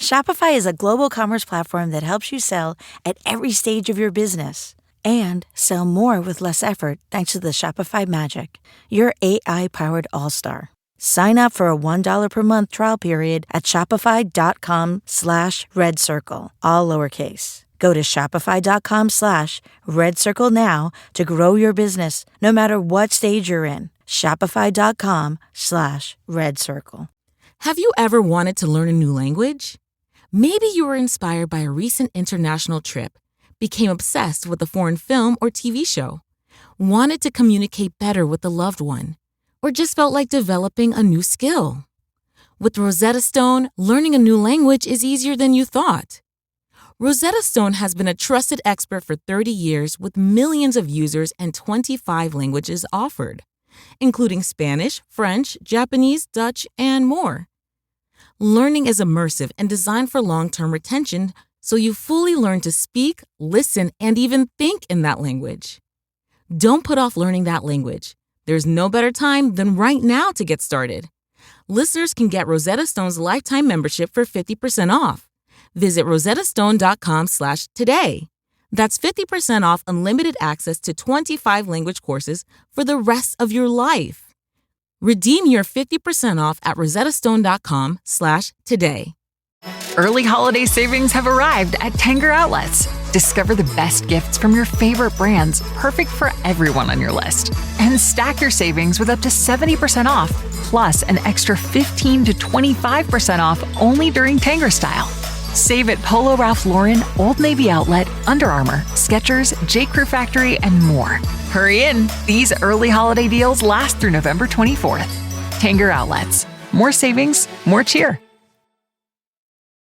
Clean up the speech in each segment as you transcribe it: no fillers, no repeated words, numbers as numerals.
Shopify is a global commerce platform that helps you sell at every stage of your business and sell more with less effort thanks to the Shopify magic, your AI-powered all-star. Sign up for a $1 per month trial period at shopify.com/redcircle, all lowercase. Go to shopify.com/redcircle now to grow your business no matter what stage you're in. Shopify.com/redcircle. Have you ever wanted to learn a new language? Maybe you were inspired by a recent international trip, became obsessed with a foreign film or TV show, wanted to communicate better with a loved one, or just felt like developing a new skill. With Rosetta Stone, learning a new language is easier than you thought. Rosetta Stone has been a trusted expert for 30 years with millions of users and 25 languages offered, including Spanish, French, Japanese, Dutch, and more. Learning is immersive and designed for long-term retention, so you fully learn to speak, listen, and even think in that language. Don't put off learning that language. There's no better time than right now to get started. Listeners can get Rosetta Stone's lifetime membership for 50% off. Visit rosettastone.com/today. That's 50% off unlimited access to 25 language courses for the rest of your life. Redeem your 50% off at rosettastone.com/today. Early holiday savings have arrived at Tanger Outlets. Discover the best gifts from your favorite brands, perfect for everyone on your list. And stack your savings with up to 70% off, plus an extra 15 to 25% off only during Tanger Style. Save at Polo Ralph Lauren, Old Navy Outlet, Under Armour, Skechers, J. Crew Factory, and more. Hurry in. These early holiday deals last through November 24th. Tanger Outlets. More savings, more cheer.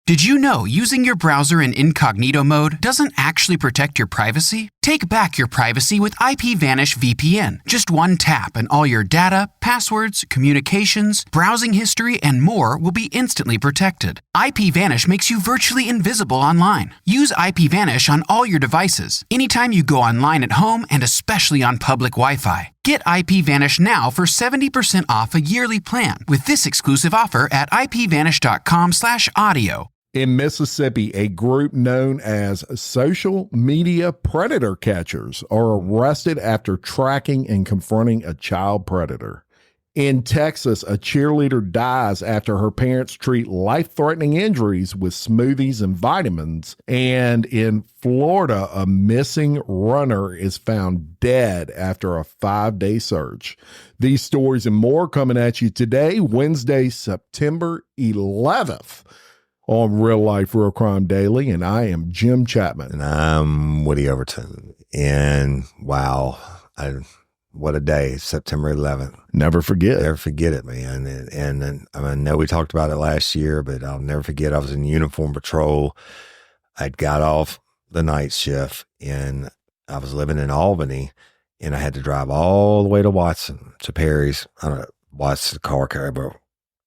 Did you know using your browser in incognito mode doesn't actually protect your privacy? Take back your privacy with IPVanish VPN. Just one tap and all your data, passwords, communications, browsing history, and more will be instantly protected. IPVanish makes you virtually invisible online. Use IPVanish on all your devices, anytime you go online at home and especially on public Wi-Fi. Get IPVanish now for 70% off a yearly plan with this exclusive offer at ipvanish.com/audio. In Mississippi, a group known as social media predator catchers are arrested after tracking and confronting a child predator. In Texas, a cheerleader dies after her parents treat life-threatening injuries with smoothies and vitamins. And in Florida, a missing runner is found dead after a 5-day search. These stories and more coming at you today, Wednesday, September 11th. On Real Life, Real Crime Daily, and I am Jim Chapman. And I'm Woody Overton. And wow, what a day, September 11th. Never forget. Never forget it, man. And I know we talked about it last year, but I'll never forget I was in uniform patrol. I'd got off the night shift, and I was living in Albany, and I had to drive all the way to Watson, to Perry's. I don't know, Watson car carrier,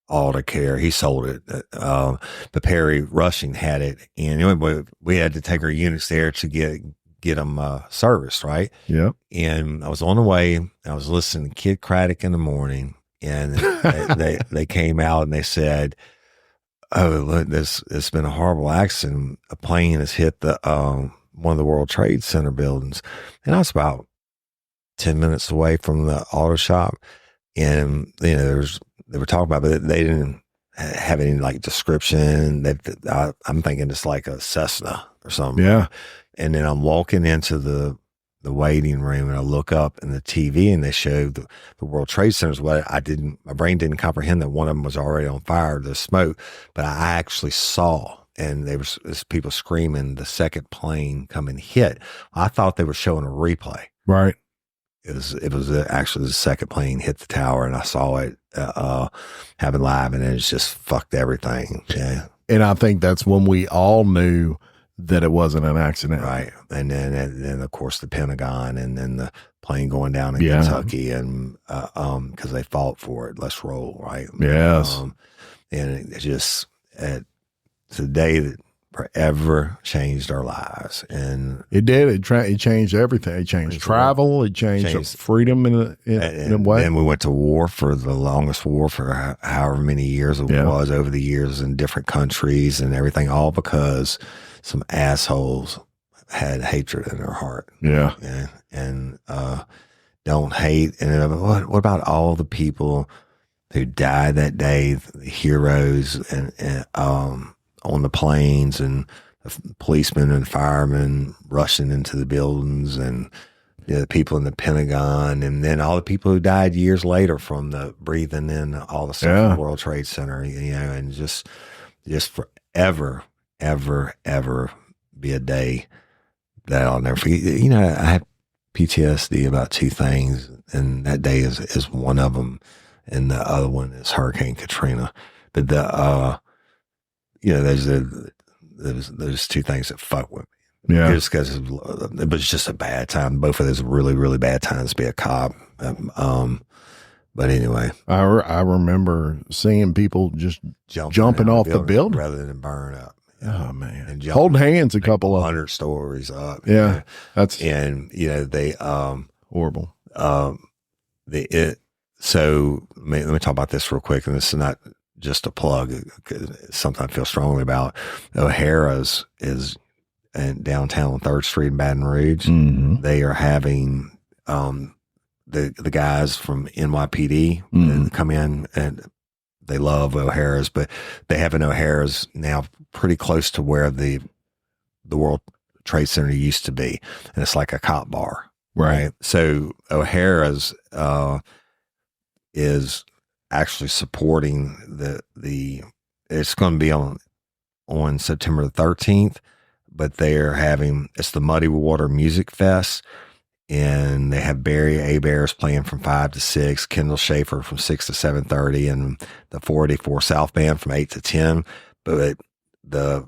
all the care. He sold it. But Perry Rushing had it. And anyway, we had to take our units there to get them serviced, right? Yeah. And I was on the way. I was listening to Kid Craddock in the morning, and they came out and they said, "Oh, look, it's been a horrible accident. A plane has hit the one of the World Trade Center buildings." And I was about 10 minutes away from the auto shop, and they were talking about it, but they didn't have any like description. I'm thinking it's like a Cessna or something. Yeah. And then I'm walking into the waiting room, and I look up in the TV, and they showed the World Trade Centers. What my brain didn't comprehend that one of them was already on fire, the smoke, but I actually saw, and there was people screaming, the second plane come and hit. I thought they were showing a replay. Right. It was actually the second plane hit the tower, and I saw it happen live, and it just fucked everything. Yeah. And I think that's when we all knew that it wasn't an accident. Right. And then of course the Pentagon, and then the plane going down in Kentucky, and because they fought for it. Let's roll. Right. Yes. And it just, it's a day that forever changed our lives. And it did. It changed everything. It changed travel. It changed freedom in a way. And we went to war for the longest war for however many years it was over the years in different countries and everything, all because some assholes had hatred in their heart. Yeah. And don't hate. And what about all the people who died that day, the heroes and on the planes, and the policemen and firemen rushing into the buildings, and the people in the Pentagon, and then all the people who died years later from the breathing in all the stuff in the World Trade Center, and just forever, ever be a day that I'll never forget. I had PTSD about two things, and that day is one of them, and the other one is Hurricane Katrina. But there's two things that fuck with me. Yeah, just because it was just a bad time. Both of those really, really bad times to be a cop. But anyway, I remember seeing people just jumping off the building rather than burn up. Oh man, and holding hands a couple 100 stories up. Yeah, that's they horrible. So let me talk about this real quick, and this is not just a plug. It's something I feel strongly about. O'Hara's is in downtown on 3rd Street in Baton Rouge. Mm-hmm. They are having the guys from NYPD come in, and they love O'Hara's, but they have an O'Hara's now pretty close to where the World Trade Center used to be, and it's like a cop bar, right? So O'Hara's is actually supporting the it's going to be on September the 13th, but they're having, it's the Muddy Water Music Fest, and they have Barry Abears playing from 5 to 6, Kendall Schaefer from 6 to 7:30, and the 484 South Band from 8 to 10. But the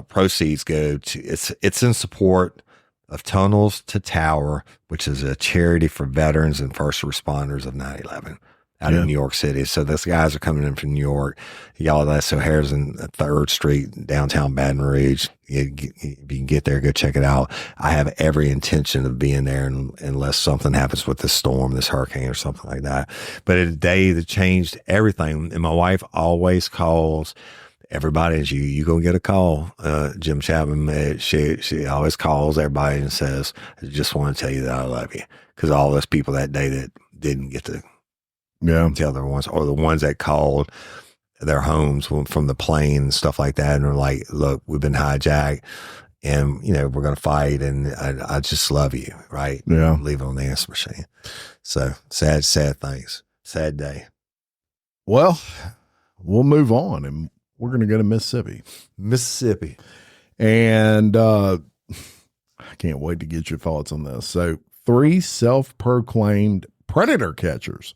proceeds go to, it's in support of Tunnels to Tower, which is a charity for veterans and first responders of 9/11 out in New York City. So those guys are coming in from New York. Y'all, that's O'Hara's in 3rd Street, downtown Baton Rouge. If you can get there, go check it out. I have every intention of being there unless something happens with this storm, this hurricane or something like that. But a day that changed everything. And my wife always calls everybody, as you gonna get a call. Jim Chapman, she always calls everybody and says, I just want to tell you that I love you. Because all those people that day that didn't get to tell their ones, or the ones that called their homes from the plane and stuff like that, and are like, look, we've been hijacked, and we're gonna fight, and I just love you, right? Yeah. Leave it on the answer machine. So sad things. Sad day. Well, we'll move on, and we're going to go to Mississippi. And I can't wait to get your thoughts on this. So 3 self-proclaimed predator catchers,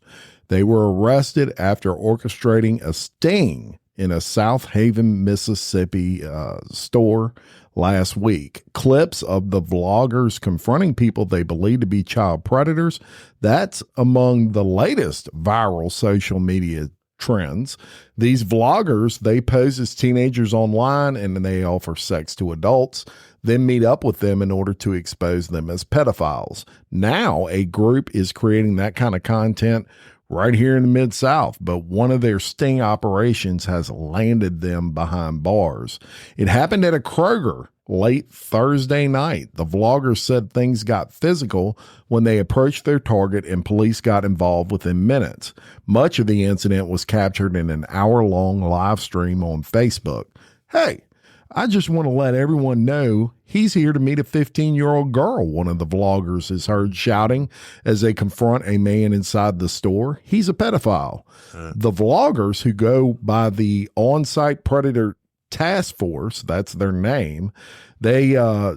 they were arrested after orchestrating a sting in a South Haven, Mississippi store last week. Clips of the vloggers confronting people they believe to be child predators, that's among the latest viral social media trends. These vloggers, they pose as teenagers online, and then they offer sex to adults, then meet up with them in order to expose them as pedophiles. Now a group is creating that kind of content right here in the Mid-South, but one of their sting operations has landed them behind bars. It happened at a Kroger late Thursday night. The vloggers said things got physical when they approached their target, and police got involved within minutes. Much of the incident was captured in an hour-long live stream on Facebook. Hey, I just want to let everyone know he's here to meet a 15-year-old girl, one of the vloggers is heard shouting as they confront a man inside the store. He's a pedophile. The vloggers, who go by the On-Site Predator Task Force, that's their name, they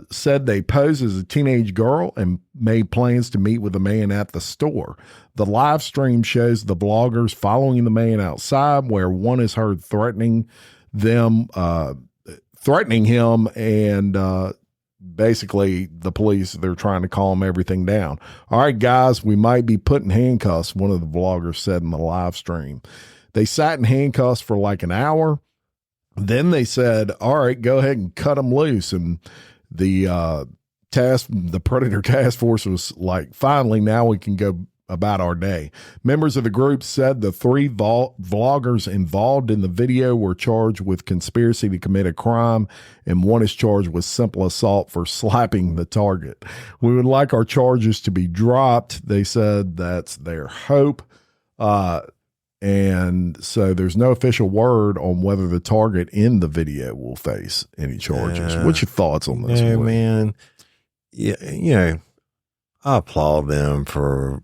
said they posed as a teenage girl and made plans to meet with a man at the store. The live stream shows the vloggers following the man outside, where one is heard threatening him, and basically the police, they're trying to calm everything down. All right, guys, we might be put in handcuffs, one of the vloggers said in the live stream. They sat in handcuffs for like an hour. Then they said, all right, go ahead and cut them loose. And the Predator Task Force was like, finally, now we can go about our day. Members of the group said the 3 vloggers involved in the video were charged with conspiracy to commit a crime, and one is charged with simple assault for slapping the target. We would like our charges to be dropped. They said that's their hope. And so there's no official word on whether the target in the video will face any charges. What's your thoughts on this? Yeah, man. Yeah, I applaud them for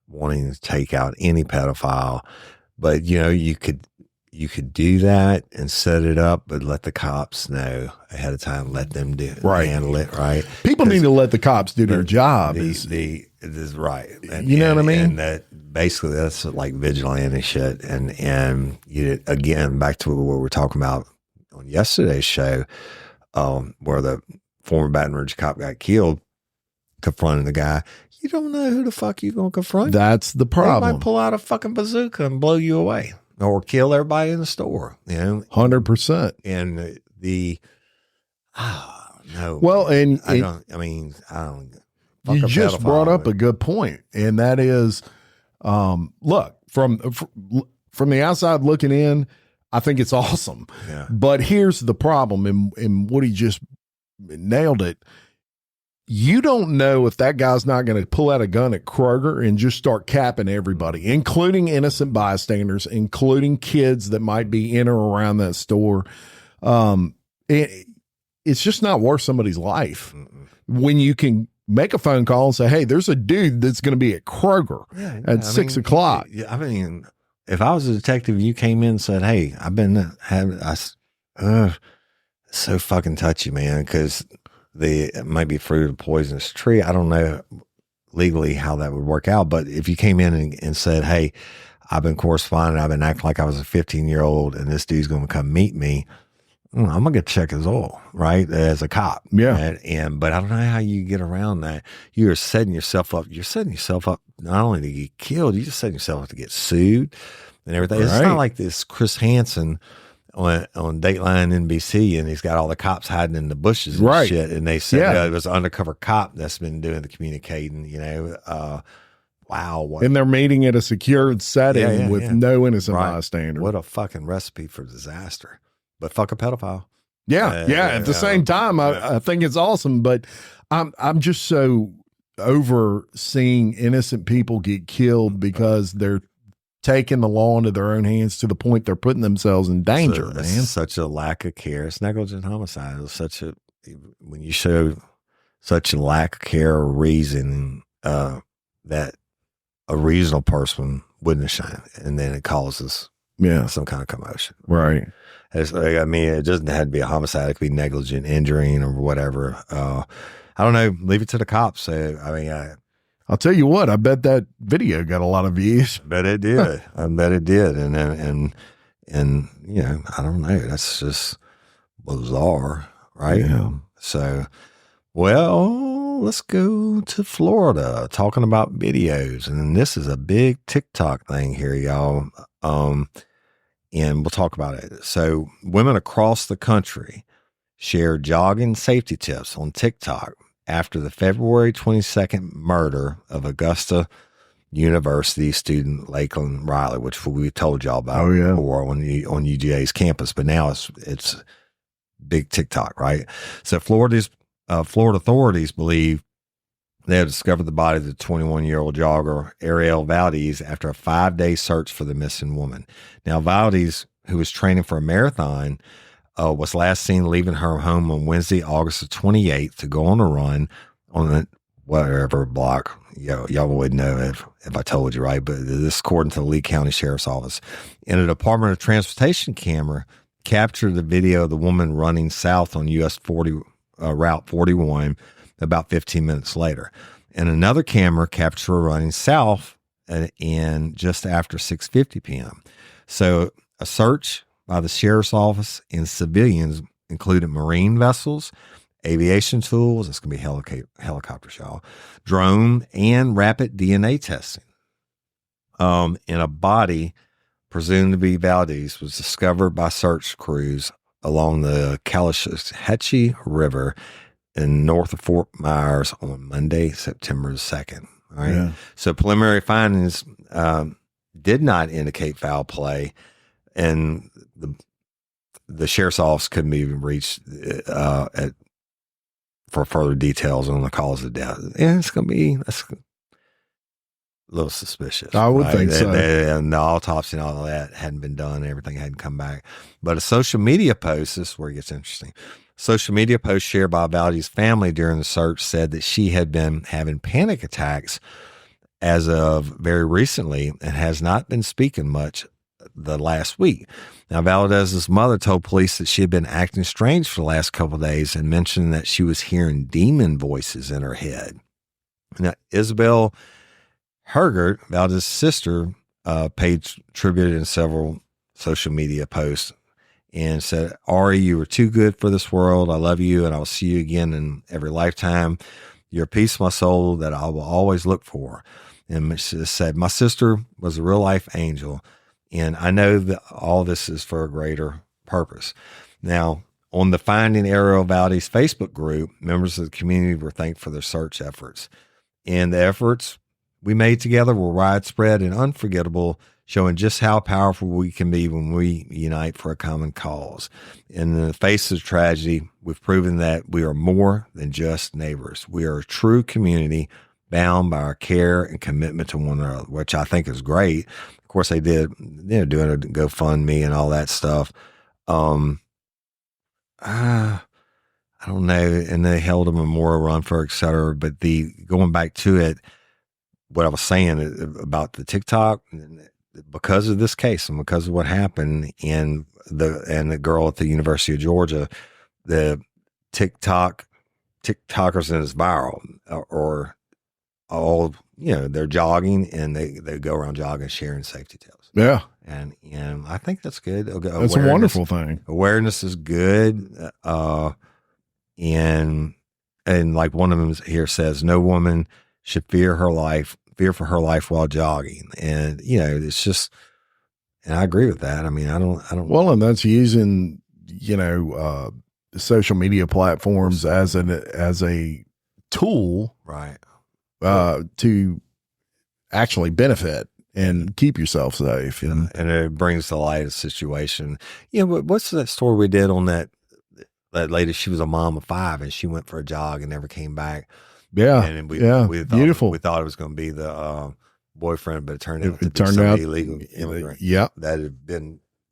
wanting to take out any pedophile, but you could do that and set it up, but let the cops know ahead of time. Let them handle it, right? People need to let the cops do their job. Is right. And, you know what I mean? And that basically that's like vigilante shit. And again, back to what we were talking about on yesterday's show, where the former Baton Rouge cop got killed, confronting the guy. You don't know who the fuck you're going to confront. That's the problem. They might pull out a fucking bazooka and blow you away or kill everybody in the store. 100%. And no. Well, and I don't. You just brought up a good point, and that is, look, from the outside looking in, I think it's awesome. Yeah. But here's the problem, and Woody just nailed it. You don't know if that guy's not going to pull out a gun at Kroger and just start capping everybody, including innocent bystanders, including kids that might be in or around that store. It's just not worth somebody's life. When you can make a phone call and say, hey, there's a dude that's going to be at Kroger at 6 o'clock. I mean, if I was a detective, you came in and said, hey, I've been so fucking touchy, man, because it might be fruit of a poisonous tree. I don't know legally how that would work out, but if you came in and said, hey, I've been corresponding, I've been acting like I was a 15-year-old and this dude's going to come meet me, I'm going to get to check his oil, right, as a cop. Yeah. But I don't know how you get around that. You're setting yourself up. You're setting yourself up not only to get killed, you're just setting yourself up to get sued and everything. Right. It's not like this Chris Hansen on Dateline NBC, and he's got all the cops hiding in the bushes and shit. And they said it was an undercover cop that's been doing the communicating, wow. And they're meeting at a secured setting with no innocent bystander. What a fucking recipe for disaster. But fuck a pedophile. At the same time, I think it's awesome, but I'm just so over seeing innocent people get killed because they're taking the law into their own hands to the point they're putting themselves in danger, man. Such a lack of care. It's negligent homicide. It's when you show such a lack of care or reason that a reasonable person wouldn't have shown, and then it causes some kind of commotion. Right. It's like, it doesn't have to be a homicide. It could be negligent injuring or whatever. I don't know. Leave it to the cops. I'll tell you what, I bet that video got a lot of views. I bet it did. I bet it did. And I don't know. That's just bizarre, right? Yeah. So, well, let's go to Florida, talking about videos. And this is a big TikTok thing here, y'all. And we'll talk about it. So, women across the country share jogging safety tips on TikTok after the February 22nd murder of Augusta University student Lakeland Riley, which we told y'all about before on UGA's campus, but now it's big TikTok, right? So Florida authorities believe they have discovered the body of the 21-year-old jogger Ariel Valdez after a 5-day search for the missing woman. Now, Valdez, who was training for a marathon, was last seen leaving her home on Wednesday, August the 28th to go on a run on the whatever block. Y'all would know if I told you, right? But this, according to the Lee County Sheriff's Office. And a Department of Transportation camera captured the video of the woman running south on US Route 41 about 15 minutes later. And another camera captured her running south and just after 6:50 p.m. So a search by the Sheriff's Office and civilians included marine vessels, aviation tools, it's going to be helicopters, y'all, drone, and rapid DNA testing in a body presumed to be Valdez, was discovered by search crews along the Caloosahatchee River in north of Fort Myers on Monday, September 2nd. All right. Yeah. So preliminary findings did not indicate foul play, and the sheriff's office couldn't be even reached for further details on the cause of death. And that's a little suspicious. I would think so. And the autopsy and all of that hadn't been done. Everything hadn't come back. But a social media post, this is where it gets interesting. Social media post shared by Valdez's family during the search said that she had been having panic attacks as of very recently and has not been speaking much the last week. Now, Valdez's mother told police that she had been acting strange for the last couple of days and mentioned that she was hearing demon voices in her head. Now, Isabel Hergert, Valdez's sister, paid tribute in several social media posts and said, "Ari, you were too good for this world. I love you, and I'll see you again in every lifetime. You're a piece of my soul that I will always look for." And she said, "My sister was a real life angel, and I know that all this is for a greater purpose." Now, on the Finding Ariel Valdez Facebook group, members of the community were thanked for their search efforts. And the efforts we made together were widespread and unforgettable, showing just how powerful we can be when we unite for a common cause. In the face of tragedy, we've proven that we are more than just neighbors. We are a true community bound by our care and commitment to one another, which I think is great. Of course, they did, doing a GoFundMe and all that stuff. I don't know. And they held a memorial run for, et cetera. But going back to it, what I was saying about the TikTok, because of this case and because of what happened and the girl at the University of Georgia, the TikTokers in this viral or all, they're jogging and they go around jogging, sharing safety tales. Yeah. And I think that's good. That's a wonderful thing. Awareness is good. And like one of them here says, no woman should fear for her life while jogging. And, it's just, and I agree with that. I mean, I don't. Well, and that's using, social media platforms as a tool, right. To actually benefit and keep yourself safe. And it brings to light a situation. But what's that story we did on that lady? She was a mom of 5 and she went for a jog and never came back. Yeah. And we beautiful. We thought it was going to be the boyfriend, but it turned out to be turned some out illegal immigrant. Yep. That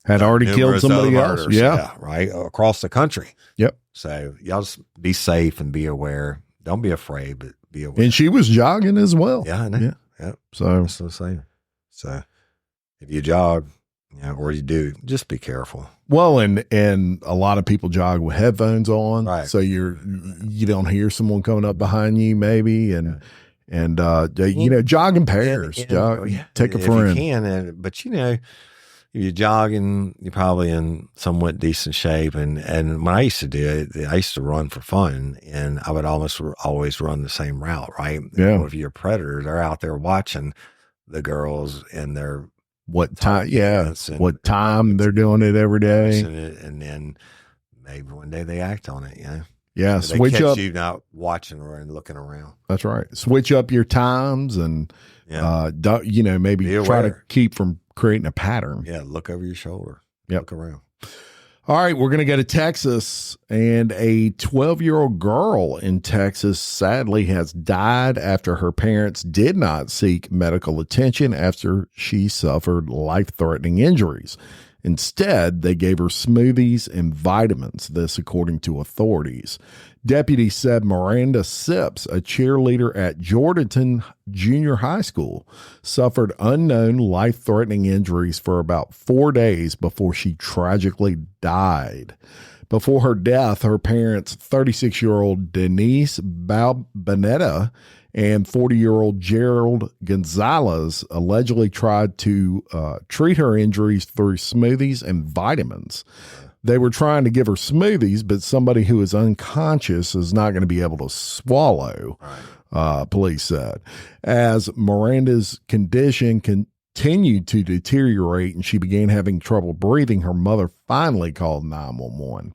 had already killed somebody else. Yeah. Right. Across the country. Yep. So y'all just be safe and be aware. Don't be afraid, but be aware. And she was jogging as well. Yeah, I know. Yeah. Yep. So that's what I'm saying. So if you jog, or you do, just be careful. Well, and a lot of people jog with headphones on, right. So you don't hear someone coming up behind you, maybe, and jog in pairs. Take a friend. If you can, but if you're jogging, you're probably in somewhat decent shape. And when I used to do it, I used to run for fun, and I would almost always run the same route, right? Yeah. Or if you're a predator, they're out there watching the girls and they're what time? Yeah, what time they're doing it every day, and then maybe one day they act on it. Yeah. They Switch catch up. you not watching or and looking around. That's right. Switch up your times and maybe try to keep from creating a pattern. Yeah, look over your shoulder. Yep. Look around. All right, we're going to go to Texas, and a 12-year-old girl in Texas sadly has died after her parents did not seek medical attention after she suffered life-threatening injuries. Instead, they gave her smoothies and vitamins, this according to authorities. Deputies said Miranda Sips, a cheerleader at Jordanton Junior High School, suffered unknown life-threatening injuries for about 4 days before she tragically died. Before her death, her parents, 36-year-old Denise Balbanetta and 40-year-old Gerald Gonzalez, allegedly tried to treat her injuries through smoothies and vitamins. They were trying to give her smoothies, but somebody who is unconscious is not going to be able to swallow, police said. As Miranda's condition continued to deteriorate and she began having trouble breathing, her mother finally called 911.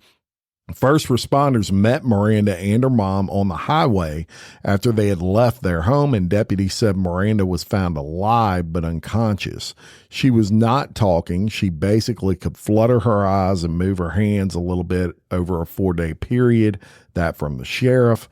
First responders met Miranda and her mom on the highway after they had left their home, and deputies said Miranda was found alive but unconscious. She was not talking. She basically could flutter her eyes and move her hands a little bit over a 4-day period, that from the sheriff,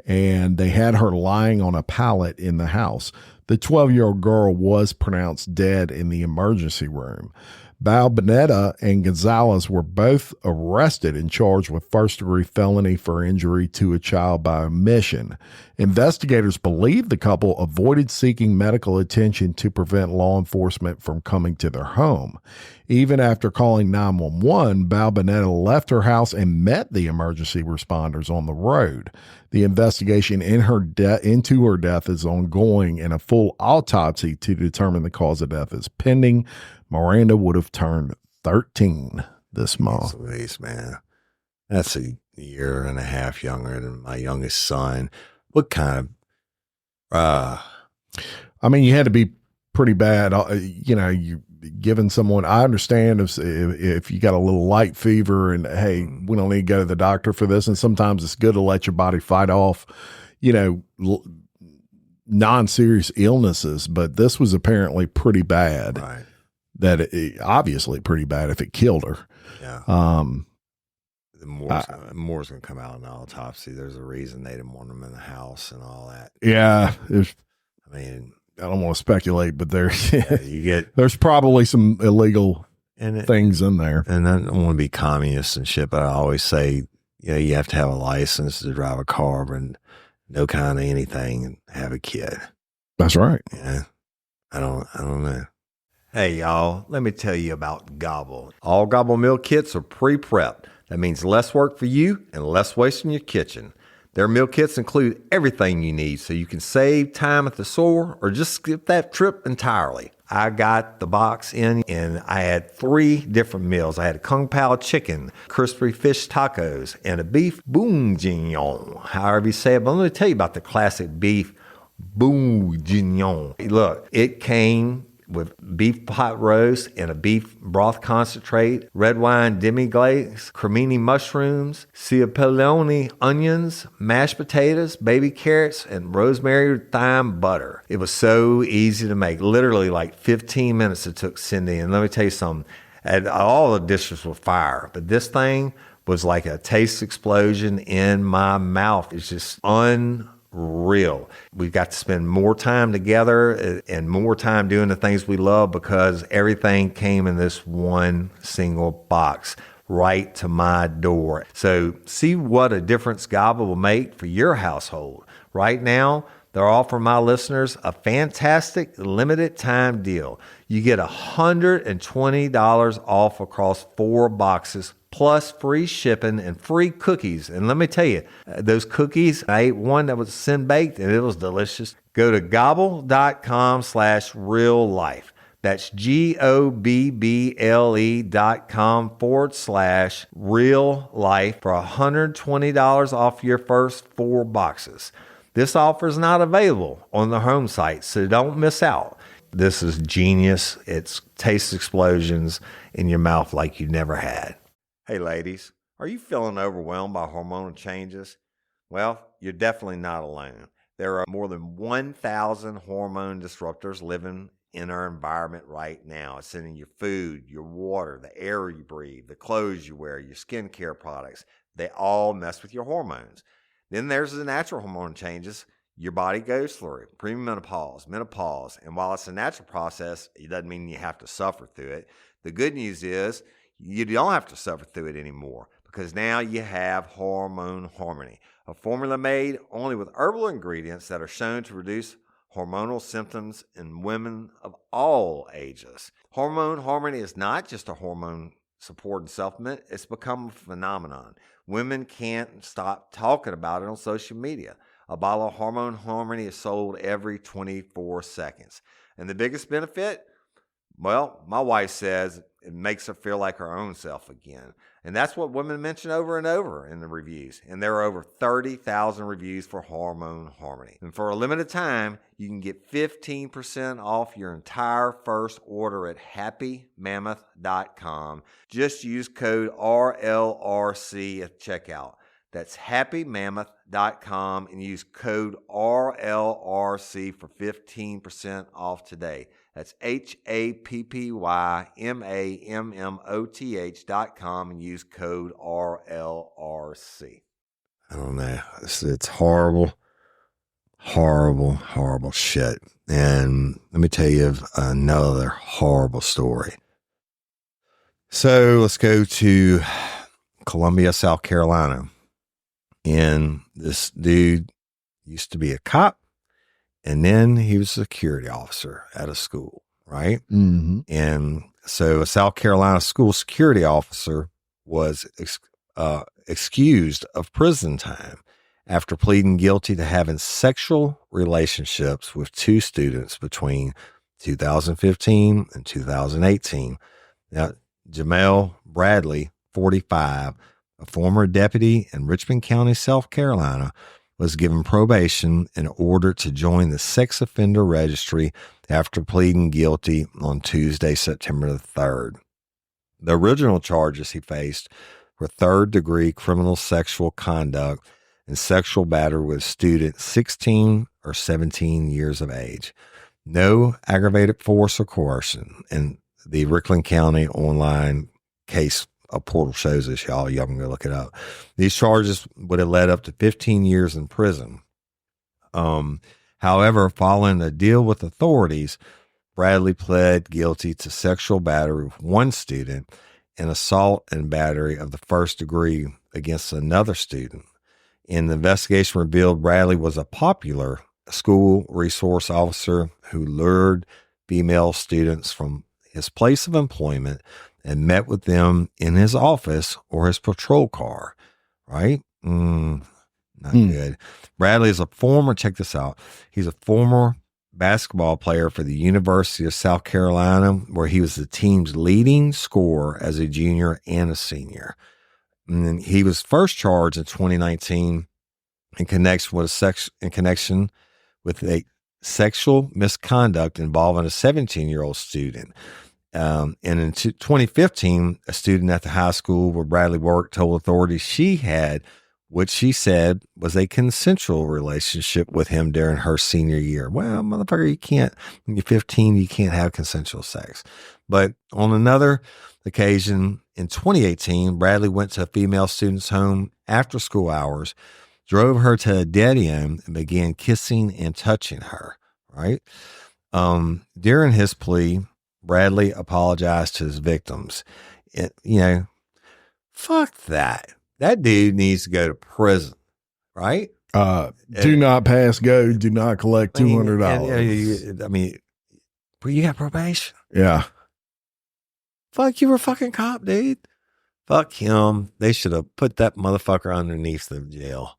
and they had her lying on a pallet in the house. The 12-year-old girl was pronounced dead in the emergency room. Balbanetta and Gonzalez were both arrested and charged with first-degree felony for injury to a child by omission. Investigators believe the couple avoided seeking medical attention to prevent law enforcement from coming to their home. Even after calling 911, Balbanetta left her house and met the emergency responders on the road. The investigation into her death is ongoing, and a full autopsy to determine the cause of death is pending. Miranda would have turned 13 this month. Please, man. That's a year and a half younger than my youngest son. What kind of, I mean, you had to be pretty bad. You giving someone, I understand if you got a little light fever and, hey, we don't need to go to the doctor for this. And sometimes it's good to let your body fight off, non-serious illnesses, but this was apparently pretty bad. right. Obviously pretty bad if it killed her. Yeah. The more's going to come out in the autopsy. There's a reason they didn't want them in the house and all that. Yeah. I don't want to speculate, but there's mean, there's probably some illegal things in there. And I don't want to be communist and shit, but I always say, you have to have a license to drive a car, but no kind of anything and have a kid. That's right. Yeah. I don't know. Hey, y'all, let me tell you about Gobble. All Gobble meal kits are pre-prepped. That means less work for you and less waste in your kitchen. Their meal kits include everything you need so you can save time at the store or just skip that trip entirely. I got the box in and I had 3 different meals. I had a Kung Pao chicken, crispy fish tacos, and a beef bourguignon, however you say it. But let me tell you about the classic beef bourguignon. Look, it came with beef pot roast and a beef broth concentrate, red wine demi-glace, cremini mushrooms, cipollone onions, mashed potatoes, baby carrots, and rosemary thyme butter. It was so easy to make. Literally like 15 minutes it took Cindy. And let me tell you something, all the dishes were fire, but this thing was like a taste explosion in my mouth. It's just unreal. We've got to spend more time together and more time doing the things we love because everything came in this one single box right to my door. So see what a difference Gobble will make for your household. Right now, they're offering my listeners a fantastic limited time deal. You get $120 off across 4 boxes plus free shipping and free cookies. And let me tell you, those cookies, I ate one that was sin-baked and it was delicious. Go to gobble.com/reallife. That's GOBBLE.com/real-life for $120 off your first 4 boxes. This offer is not available on the home site, so don't miss out. This is genius. It's taste explosions in your mouth like you never had. Hey ladies, are you feeling overwhelmed by hormonal changes? Well, you're definitely not alone. There are more than 1,000 hormone disruptors living in our environment right now. It's in your food, your water, the air you breathe, the clothes you wear, your skincare products. They all mess with your hormones. Then there's the natural hormone changes your body goes through, premenopause, menopause. And while it's a natural process, it doesn't mean you have to suffer through it. The good news is you don't have to suffer through it anymore because now you have Hormone Harmony, a formula made only with herbal ingredients that are shown to reduce hormonal symptoms in women of all ages. Hormone Harmony is not just a hormone supporting supplement, it's become a phenomenon. Women can't stop talking about it on social media. A bottle of Hormone Harmony is sold every 24 seconds. And the biggest benefit? Well, my wife says it makes her feel like her own self again. And that's what women mention over and over in the reviews. And there are over 30,000 reviews for Hormone Harmony. And for a limited time, you can get 15% off your entire first order at happymammoth.com. Just use code RLRC at checkout. That's happymammoth.com and use code RLRC for 15% off today. That's happymammoth.com and use code RLRC. I don't know. It's horrible, horrible, horrible shit. And let me tell you another horrible story. So let's go to Columbia, South Carolina. And this dude used to be a cop, and then he was a security officer at a school, right? Mm-hmm. And so a South Carolina school security officer was excused of prison time after pleading guilty to having sexual relationships with 2 students between 2015 and 2018. Now, Jamel Bradley, 45, a former deputy in Richmond County, South Carolina, was given probation in order to join the sex offender registry after pleading guilty on Tuesday, September the 3rd. The original charges he faced were third-degree criminal sexual conduct and sexual battery with a student 16 or 17 years of age. No aggravated force or coercion. And the Richland County online case a portal shows this, y'all can go look it up. These charges would have led up to 15 years in prison. However, following a deal with authorities, Bradley pled guilty to sexual battery with 1 student and assault and battery of the first degree against another student. And the investigation revealed Bradley was a popular school resource officer who lured female students from his place of employment and met with them in his office or his patrol car, right? Not good. Bradley is check this out. He's a former basketball player for the University of South Carolina, where he was the team's leading scorer as a junior and a senior. And then he was first charged in 2019 in connection with a sexual misconduct involving a 17-year-old student. And in 2015, a student at the high school where Bradley worked told authorities she had what she said was a consensual relationship with him during her senior year. Well, motherfucker, you can't, when you're 15, you can't have consensual sex. But on another occasion in 2018, Bradley went to a female student's home after school hours, drove her to a dead end, and began kissing and touching her, right? During his plea, Bradley apologized to his victims. Fuck that. That dude needs to go to prison, right? Do not pass go. Do not collect $200. But you got probation. Yeah. Fuck, you were a fucking cop, dude. Fuck him. They should have put that motherfucker underneath the jail.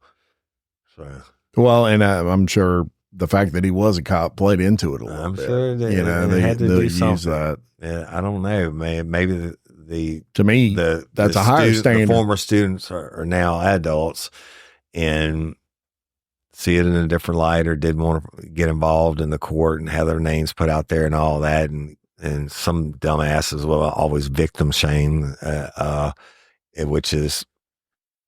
So. Well, and I'm sure the fact that he was a cop played into it a little bit. Sure they had to do something. That. Yeah, I don't know, man. Maybe that's a higher standard. The former students are now adults and see it in a different light, or didn't want to get involved in the court and have their names put out there and all that. And some dumbasses will always victim shame, which is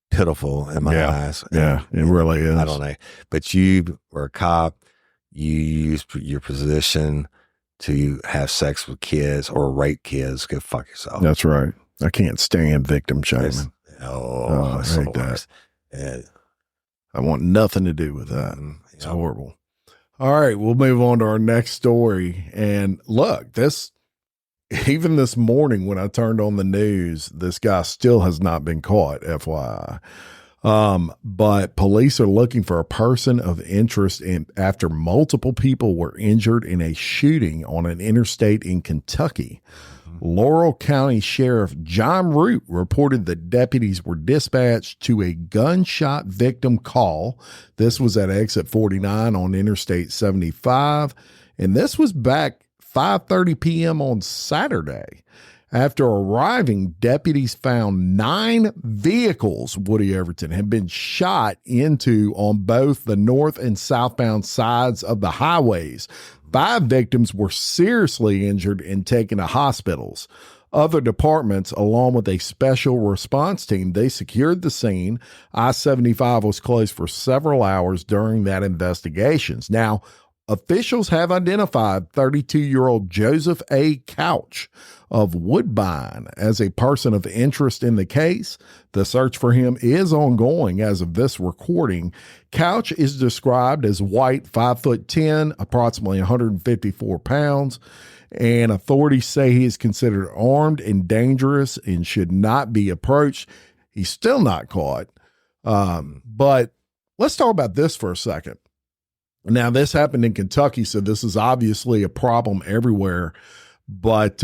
pitiful in my eyes. Yeah, it really is. I don't know. But you were a cop. You used your position to have sex with kids or rape kids. Go fuck yourself. That's right. I can't stand victim shaming. I hate that. Yeah. I want nothing to do with that. It's horrible. All right, we'll move on to our next story. And look, even this morning when I turned on the news, this guy still has not been caught, FYI. But police are looking for a person of interest after multiple people were injured in a shooting on an interstate in Kentucky. Laurel County Sheriff John Root reported that deputies were dispatched to a gunshot victim call. This was at exit 49 on Interstate 75. And this was back 5:30 p.m. on Saturday. After arriving, deputies found 9 vehicles, Woody Everton, had been shot into on both the north and southbound sides of the highways. 5 victims were seriously injured and taken to hospitals. Other departments, along with a special response team, they secured the scene. I-75 was closed for several hours during that investigations. Now, officials have identified 32-year-old Joseph A. Couch of Woodbine as a person of interest in the case. The search for him is ongoing as of this recording. Couch is described as white, 5'10", approximately 154 pounds, and authorities say he is considered armed and dangerous and should not be approached. He's still not caught. But let's talk about this for a second. Now, this happened in Kentucky, so this is obviously a problem everywhere. But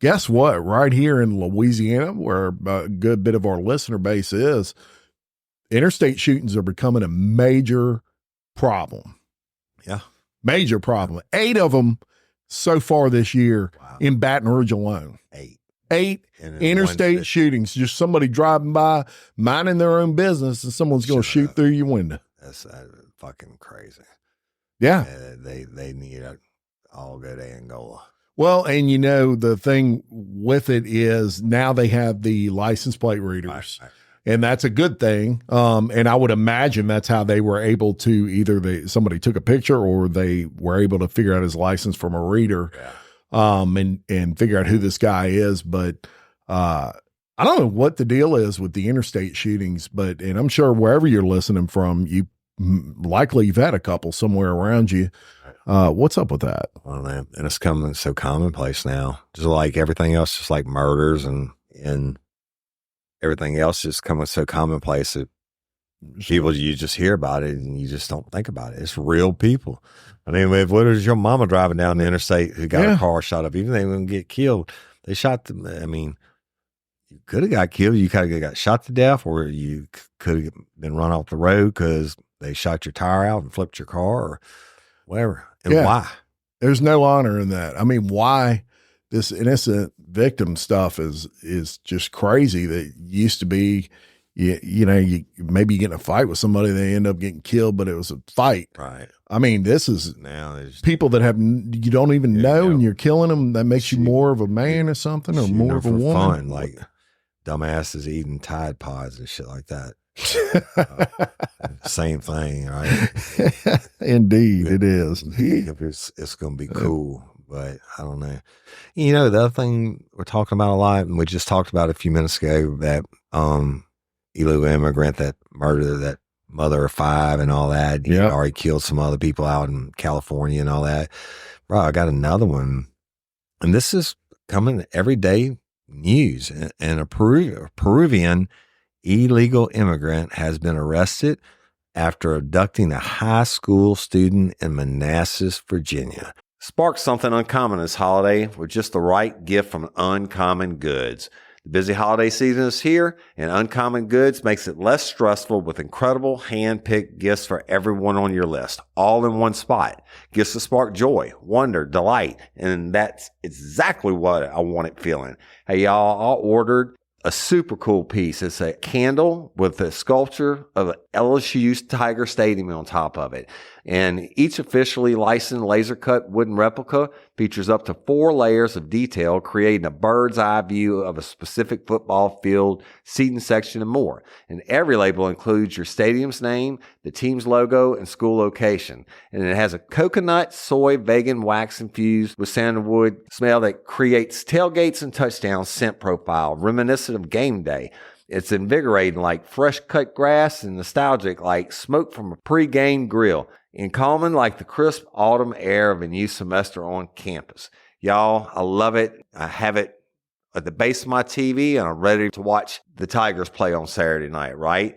guess what? Right here in Louisiana, where a good bit of our listener base is, interstate shootings are becoming a major problem. Yeah. Major problem. 8 of them so far this year in Baton Rouge alone. 8 interstate shootings. Just somebody driving by, minding their own business, and someone's going to shoot through your window. That's fucking crazy. Yeah. They need to all go to Angola. Well, and you know, the thing with it is now they have the license plate readers, right. And that's a good thing. And I would imagine that's how they were able to either somebody took a picture or they were able to figure out his license from a reader, and figure out who this guy is. But I don't know what the deal is with the interstate shootings, and I'm sure wherever you're listening from, you've had a couple somewhere around you. What's up with that? I don't know. And it's coming so commonplace now, just like everything else, just like murders and everything else is coming so commonplace that people, you just hear about it and you just don't think about it. It's real people. I mean, what is your mama driving down the interstate who got a car shot up? Even if they wouldn't get killed, they shot them. I mean, you could have got killed. You could have got shot to death, or you could have been run off the road because they shot your tire out and flipped your car or whatever. And why? There's no honor in that. I mean, why this innocent victim stuff is just crazy. That used to be, you maybe get in a fight with somebody, they end up getting killed, but it was a fight. Right. I mean, this is now people that you don't even know, and you're killing them. That makes you more of a man or something, or more of a woman. Fun, like dumbasses eating Tide Pods and shit like that. Same thing, right? Indeed, it is. It's going to be cool, but I don't know. The other thing we're talking about a lot, and we just talked about a few minutes ago, that illegal immigrant that murdered that mother of 5 and all that. He already killed some other people out in California and all that. Bro, I got another one, and this is coming everyday news. And a Peruvian illegal immigrant has been arrested after abducting a high school student in Manassas, Virginia. Spark something uncommon this holiday with just the right gift from Uncommon Goods. The busy holiday season is here, and Uncommon Goods makes it less stressful with incredible hand-picked gifts for everyone on your list, all in one spot. Gifts that spark joy, wonder, delight, and that's exactly what I wanted feeling. Hey, y'all, I ordered a super cool piece. It's a candle with a sculpture of LSU's Tiger Stadium on top of it. And each officially licensed laser cut wooden replica features up to 4 layers of detail, creating a bird's eye view of a specific football field, seating section, and more. And every label includes your stadium's name, the team's logo, and school location. And it has a coconut, soy, vegan wax infused with sandalwood smell that creates tailgates and touchdowns scent profile, reminiscent of game day. It's invigorating like fresh cut grass and nostalgic like smoke from a pre-game grill, and calming like the crisp autumn air of a new semester on campus. Y'all, I love it. I have it at the base of my TV, and I'm ready to watch the Tigers play on Saturday night, right?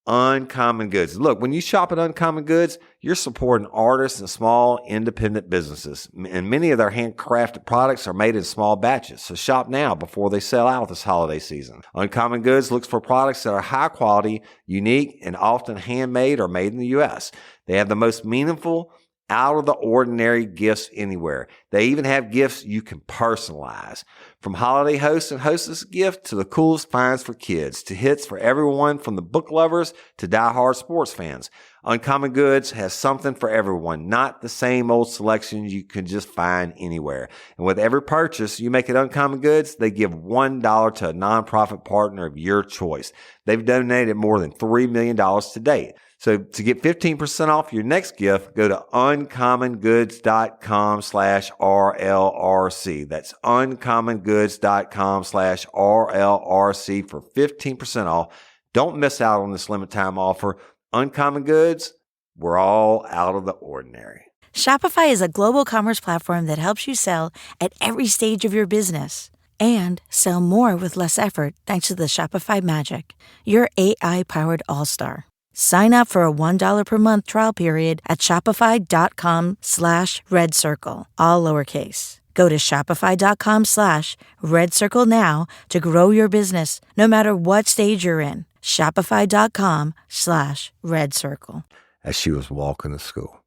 Uncommon Goods. Look, when you shop at Uncommon Goods, you're supporting artists and small independent businesses. And many of their handcrafted products are made in small batches. So shop now before they sell out this holiday season. Uncommon Goods looks for products that are high quality, unique, and often handmade or made in the U.S. They have the most meaningful, out of the ordinary gifts anywhere. They even have gifts you can personalize. From holiday hosts and hostess gifts to the coolest finds for kids, to hits for everyone from the book lovers to diehard sports fans, Uncommon Goods has something for everyone, not the same old selections you can just find anywhere. And with every purchase you make at Uncommon Goods, they give $1 to a nonprofit partner of your choice. They've donated more than $3 million to date. So to get 15% off your next gift, go to uncommongoods.com/RLRC. That's uncommongoods.com/RLRC for 15% off. Don't miss out on this limited time offer. Uncommon Goods, we're all out of the ordinary. Shopify is a global commerce platform that helps you sell at every stage of your business and sell more with less effort thanks to the Shopify magic, your AI-powered all-star. Sign up for a $1 per month trial period at shopify.com/redcircle, all lowercase. Go to shopify.com/redcircle now to grow your business no matter what stage you're in. Shopify.com/redcircle. As she was walking to school,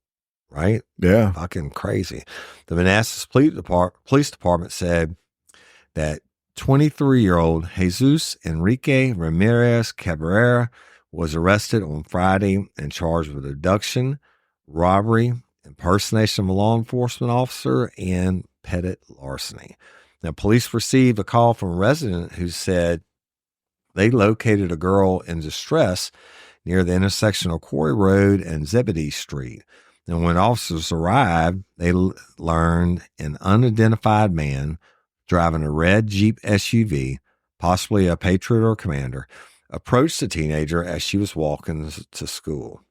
right? Yeah. Fucking crazy. The Manassas Police Department said that 23-year-old Jesus Enrique Ramirez Cabrera was arrested on Friday and charged with abduction, robbery, impersonation of a law enforcement officer, and petty larceny. Now, police received a call from a resident who said they located a girl in distress near the intersection of Quarry Road and Zebedee Street. And when officers arrived, they learned an unidentified man driving a red Jeep SUV, possibly a Patriot or Commander, approached the teenager as she was walking to school.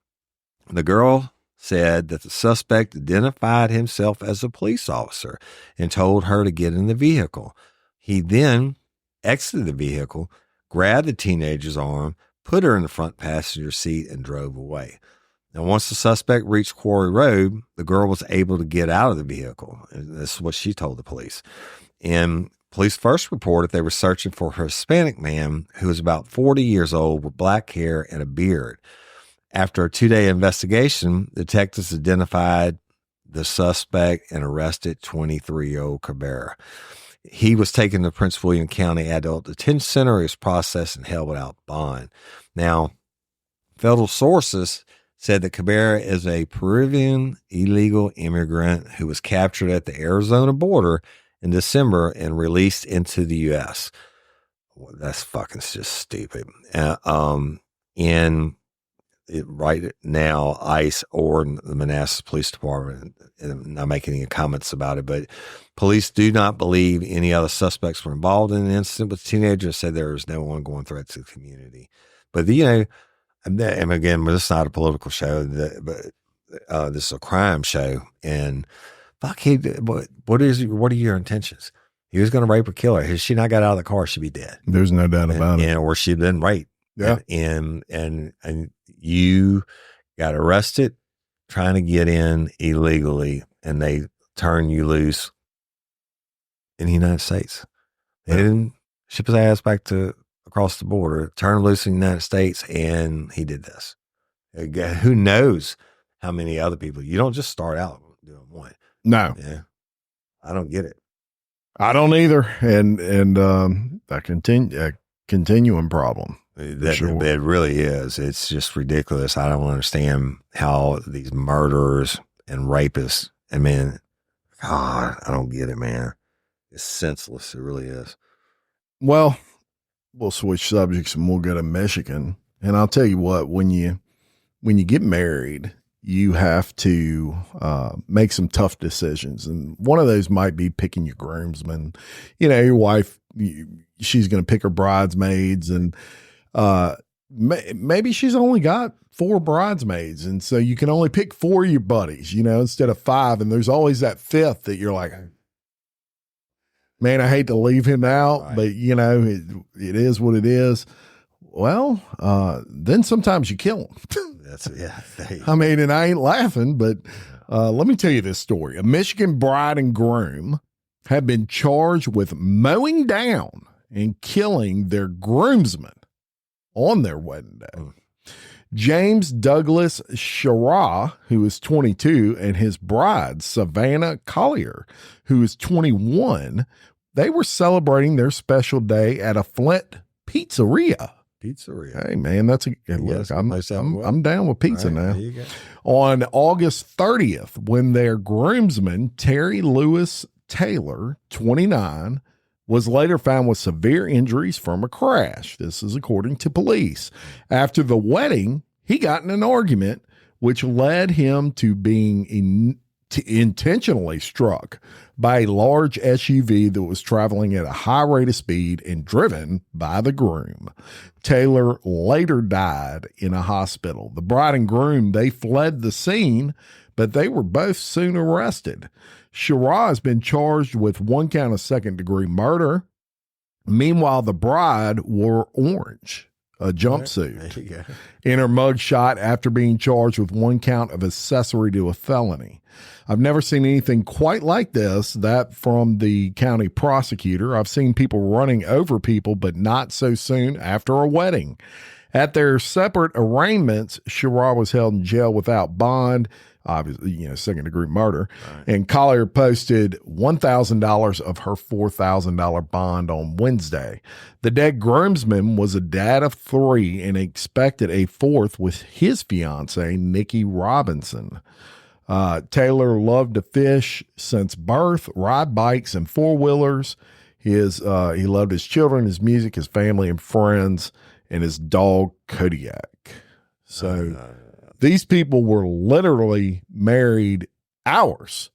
The girl said that the suspect identified himself as a police officer and told her to get in the vehicle. He then exited the vehicle, grabbed the teenager's arm, put her in the front passenger seat, and drove away. Now, once the suspect reached Quarry Road, the girl was able to get out of the vehicle. And this is what she told the police. And police first reported they were searching for a Hispanic man who was about 40 years old with black hair and a beard. After a 2-day investigation, detectives identified the suspect and arrested 23-year-old Cabrera. He was taken to Prince William County Adult Detention Center. He was processed and held without bond. Now, federal sources said that Cabrera is a Peruvian illegal immigrant who was captured at the Arizona border in December and released into the U.S. Well, that's fucking just stupid. Right now, ICE or the Manassas Police Department, and I'm not making any comments about it, but police do not believe any other suspects were involved in the incident with the teenager. Said there was no ongoing threat to the community. But, and again, this is not a political show, but this is a crime show. And fuck, what are your intentions? He was going to rape or kill her. Had she not got out of the car, she'd be dead. There's no doubt about it. Or she'd been raped. Yeah. And you got arrested trying to get in illegally, and they turn you loose in the United States. They didn't ship his ass back to across the border, turn him loose in the United States, and he did this. Who knows how many other people? You don't just start out doing one. No. Yeah. I don't get it. I don't either. And that continuing problem. It really is. It's just ridiculous. I don't understand how these murderers and rapists, God, I don't get it, man. It's senseless. It really is. Well, we'll switch subjects and we'll go to Michigan. And I'll tell you what, when you get married, you have to make some tough decisions. And one of those might be picking your groomsmen. Your wife, she's going to pick her bridesmaids, and maybe she's only got 4 bridesmaids. And so you can only pick 4 of your buddies, instead of 5. And there's always that 5th that you're like, man, I hate to leave him out, right. But it is what it is. Well, then sometimes you kill him. And I ain't laughing, but let me tell you this story. A Michigan bride and groom have been charged with mowing down and killing their groomsmen on their wedding day. James Douglas Shara, who is 22, and his bride, Savannah Collier, who is 21, they were celebrating their special day at a Flint pizzeria. Pizzeria. Hey man, that's a look. I'm down with pizza now. There you go. On August 30th, when their groomsman Terry Lewis Taylor, 29, was later found with severe injuries from a crash. This is according to police. After the wedding, he got in an argument, which led him to being intentionally struck by a large SUV that was traveling at a high rate of speed and driven by the groom. Taylor later died in a hospital. The bride and groom, they fled the scene, but they were both soon arrested. Shira has been charged with 1 count of second-degree murder. Meanwhile, the bride wore orange, a jumpsuit, in her mugshot after being charged with 1 count of accessory to a felony. I've never seen anything quite like this, that from the county prosecutor. I've seen people running over people, but not so soon after a wedding. At their separate arraignments, Shira was held in jail without bond, obviously, second-degree murder, right. And Collier posted $1,000 of her $4,000 bond on Wednesday. The dead groomsman was a dad of 3 and expected a 4th with his fiancée, Nikki Robinson. Taylor loved to fish since birth, ride bikes and 4-wheelers. He loved his children, his music, his family and friends, and his dog Kodiak. So these people were literally married hours,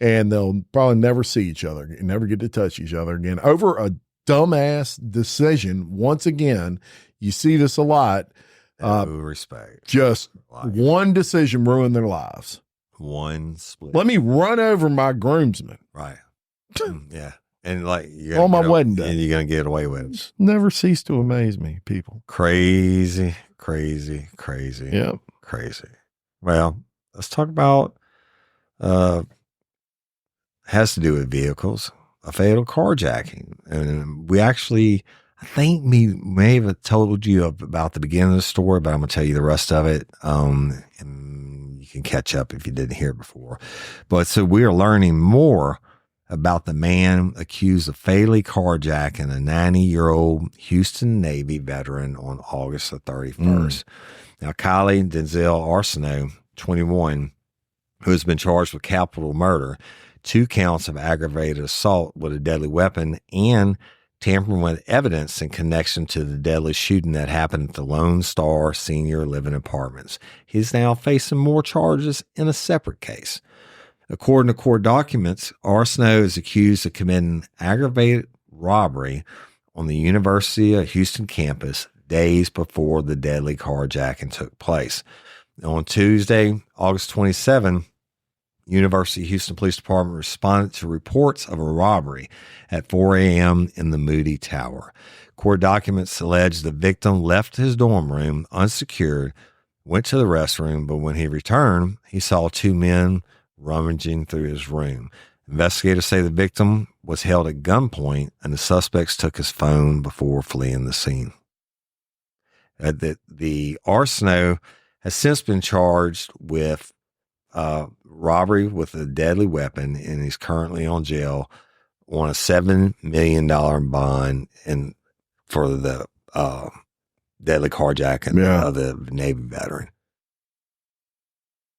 and they'll probably never see each other, never get to touch each other again over a dumbass decision. Once again, you see this a lot. Respect. Just one decision ruined their lives. One split. Let me run over my groomsman. Right. Yeah. And on my wedding day. And you're going to get away with it. Never cease to amaze me, people. Crazy. Yep. Crazy. Well, let's talk about, has to do with vehicles, a fatal carjacking. And we actually, I think we may have told you about the beginning of the story, but I'm going to tell you the rest of it. And you can catch up if you didn't hear it before. But so we are learning more about the man accused of fatally carjacking a 90-year-old Houston Navy veteran on August the 31st. Now, Kylie Denzel Arsenault, 21, who has been charged with capital murder, 2 counts of aggravated assault with a deadly weapon, and tampering with evidence in connection to the deadly shooting that happened at the Lone Star Senior Living Apartments. He's now facing more charges in a separate case. According to court documents, Arsenault is accused of committing aggravated robbery on the University of Houston campus days before the deadly carjacking took place. On Tuesday, August 27, University of Houston Police Department responded to reports of a robbery at 4 a.m. in the Moody Tower. Court documents allege the victim left his dorm room unsecured, went to the restroom, but when he returned, he saw 2 men rummaging through his room. Investigators say the victim was held at gunpoint and the suspects took his phone before fleeing the scene. The Arsenault has since been charged with robbery with a deadly weapon, and he's currently on jail on a $7 million bond for the deadly carjacking of the Navy veteran.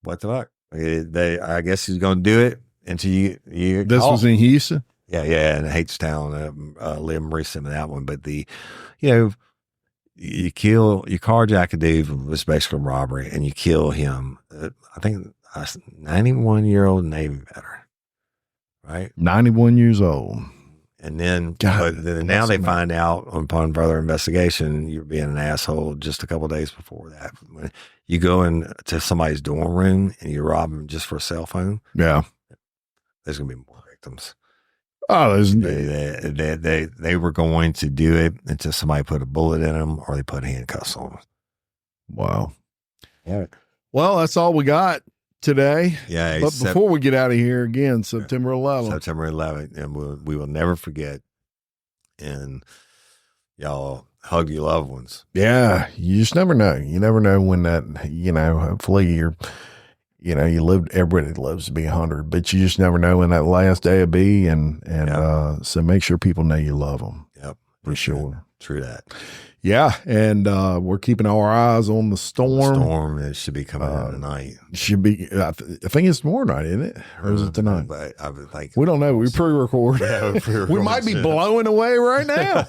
What the fuck? I guess he's going to do it until you This was in Houston? Yeah, in Hadestown. Liam Marie sent me that one. But you carjack a dude, was basically robbery, and you kill him. I think a 91-year-old Navy veteran, right? 91 years old. And then, now they find out upon further investigation, you're being an asshole just a couple of days before that. When you go into somebody's dorm room and you rob them just for a cell phone. Yeah. There's going to be more victims. Oh, they were going to do it until somebody put a bullet in them or they put handcuffs on them. Wow. Yeah. Well, that's all we got today. Yeah. But before we get out of here again, September 11th. September 11th. And we will never forget. And y'all hug your loved ones. Yeah. You just never know. You never know when that, hopefully everybody lives to be 100, but you just never know when that last day will be. So make sure people know you love them. Yep. For sure. True that. Yeah. And we're keeping our eyes on the storm. It should be coming in tonight. Should be, I think it's tomorrow night, isn't it? Or is it tonight? I would think. We don't know. We pre-record. Yeah, we might be blowing away right now.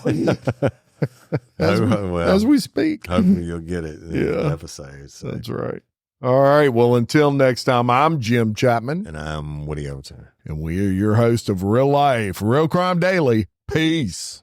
as we speak. Hopefully you'll get it in the episode. So. That's right. All right. Well, until next time, I'm Jim Chapman. And I'm Woody Overton. And we are your host of Real Life, Real Crime Daily. Peace.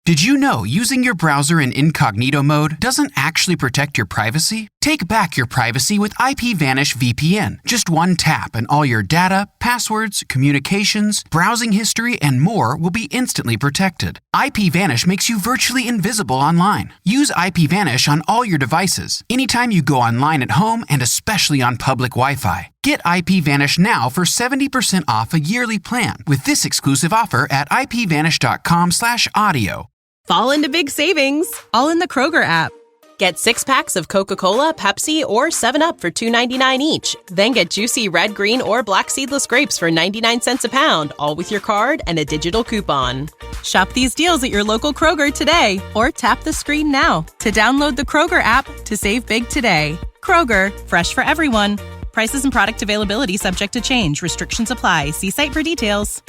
Did you know using your browser in incognito mode doesn't actually protect your privacy? Take back your privacy with IPVanish VPN. Just one tap and all your data, passwords, communications, browsing history, and more will be instantly protected. IPVanish makes you virtually invisible online. Use IPVanish on all your devices, anytime you go online at home and especially on public Wi-Fi. Get IPVanish now for 70% off a yearly plan with this exclusive offer at ipvanish.com/audio. Fall into big savings, all in the Kroger app. Get 6 packs of Coca-Cola, Pepsi, or 7-Up for $2.99 each. Then get juicy red, green, or black seedless grapes for 99 cents a pound, all with your card and a digital coupon. Shop these deals at your local Kroger today, or tap the screen now to download the Kroger app to save big today. Kroger, fresh for everyone. Prices and product availability subject to change. Restrictions apply. See site for details.